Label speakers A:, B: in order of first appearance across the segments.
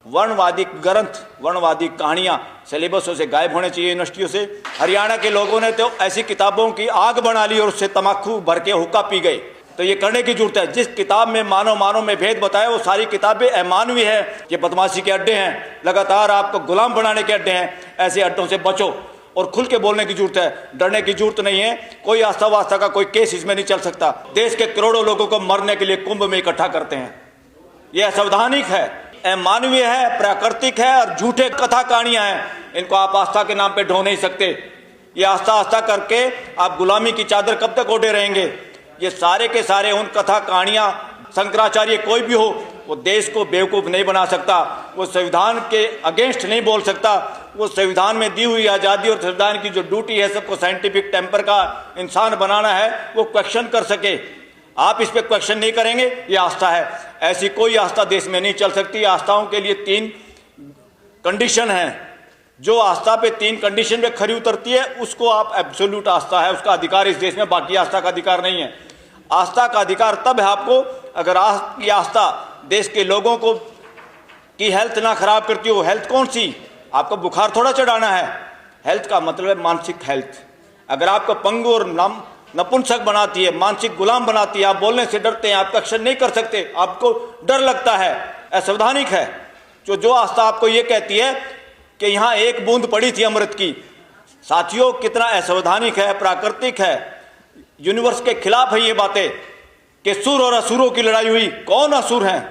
A: वर्णवादी ग्रंथ, वर्णवादी कहानियां सिलेबसों से गायब होने चाहिए यूनिवर्सिटियों से। हरियाणा के लोगों ने तो ऐसी किताबों की आग बना ली और उससे तम्बाकू भर के हुक्का पी गए। तो ये करने की जरूरत है। जिस किताब में मानव में भेद बताया वो सारी किताबें अमानवीय है। ये बदमाशी के अड्डे हैं, लगातार आपको गुलाम बनाने के अड्डे हैं। ऐसे अड्डों से बचो और खुल के बोलने की जरूरत है, डरने की जरूरत नहीं है। कोई आस्था वास्ता का कोई केस इसमें नहीं चल सकता। देश के करोड़ों लोगों को मरने के लिए कुंभ में इकट्ठा करते हैं। यह असंवैधानिक है, अमानवीय है, प्राकृतिक है और झूठे कथा कहानियां हैं। इनको आप आस्था के नाम पे ढो नहीं सकते। ये आस्था आस्था करके आप गुलामी की चादर कब तक ओढ़े रहेंगे। ये सारे के सारे उन कथा कहानियां, शंकराचार्य कोई भी हो, वो देश को बेवकूफ़ नहीं बना सकता, वो संविधान के अगेंस्ट नहीं बोल सकता। वो संविधान में दी हुई आज़ादी और संविधान की जो ड्यूटी है सबको साइंटिफिक टेम्पर का इंसान बनाना है, वो क्वेश्चन कर सके। आप इस पर क्वेश्चन नहीं करेंगे, ये आस्था है। ऐसी कोई आस्था देश में नहीं चल सकती। आस्थाओं के लिए 3 कंडीशन है। जो आस्था पे 3 कंडीशन पे खरी उतरती है उसको आप एब्सोल्यूट आस्था है, उसका अधिकार इस देश में, बाकी आस्था का अधिकार नहीं है। आस्था का अधिकार तब है आपको अगर ये आस्था देश के लोगों को की हेल्थ ना खराब करती हो। हेल्थ कौन सी? आपको बुखार थोड़ा चढ़ाना है। हेल्थ का मतलब है मानसिक हेल्थ। अगर आपको पंगु और नपुंसक बनाती है, मानसिक गुलाम बनाती है, आप बोलने से डरते हैं, आप क्वेश्चन नहीं कर सकते, आपको डर लगता है, असंवैधानिक है। जो आस्था आपको ये कहती है कि यहाँ एक बूंद पड़ी थी अमृत की, साथियों कितना असंवैधानिक है, प्राकृतिक है, यूनिवर्स के खिलाफ है ये बातें कि सुर और असुरों की लड़ाई हुई। कौन असुर हैं?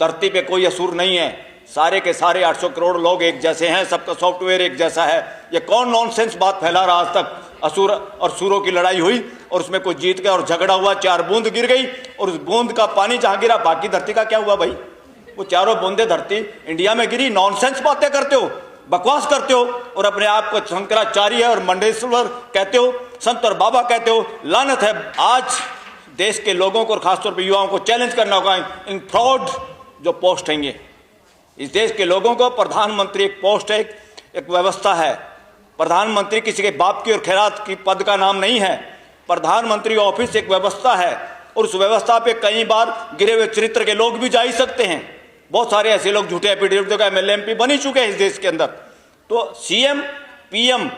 A: धरती पे कोई असुर नहीं है। सारे के सारे 800 करोड़ लोग एक जैसे हैं, सबका सॉफ्टवेयर एक जैसा है। ये कौन नॉनसेंस बात फैला रहा आज तक? असुर और सुरों की लड़ाई हुई और उसमें कोई जीत गया और झगड़ा हुआ, 4 बूंद गिर गई और उस बूंद का पानी जहां गिरा बाकी धरती का क्या हुआ भाई? वो चारों बूंदे धरती इंडिया में गिरी। नॉनसेंस बातें करते हो, बकवास करते हो और अपने आप को शंकराचार्य और मंडेश्वर कहते हो, संत और बाबा कहते हो। लानत है। आज देश के लोगों को और खासतौर पर युवाओं को चैलेंज करना होगा इन फ्रॉड जो पोस्ट हैं। इस देश के लोगों को प्रधानमंत्री एक पोस्ट है, एक व्यवस्था है। प्रधानमंत्री किसी के बाप की और खैरात की पद का नाम नहीं है। प्रधानमंत्री ऑफिस एक व्यवस्था है और उस व्यवस्था पे कई बार गिरे हुए चरित्र के लोग भी जा ही सकते हैं। बहुत सारे ऐसे लोग झूठे एफिडेविट का MLA MP बन ही चुके हैं इस देश के अंदर। तो CM PM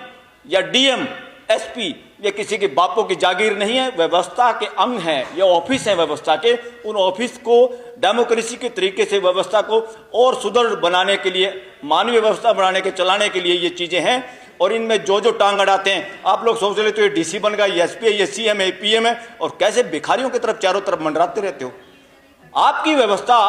A: या DM SP ये किसी के बापों की जागीर नहीं है, व्यवस्था के अंग हैं। ये ऑफिस है व्यवस्था के। उन ऑफिस को डेमोक्रेसी के तरीके से व्यवस्था को और सुदृढ़ बनाने के लिए, मानवीय व्यवस्था बनाने के चलाने के लिए ये चीज़ें हैं। और इनमें जो टांग अड़ाते हैं, आप लोग सोच रहे तो ये DC बन गया, ये SP है, ये CM है, PM है, और कैसे भिखारियों की तरफ चारों तरफ मंडराते रहते हो। आपकी व्यवस्था आप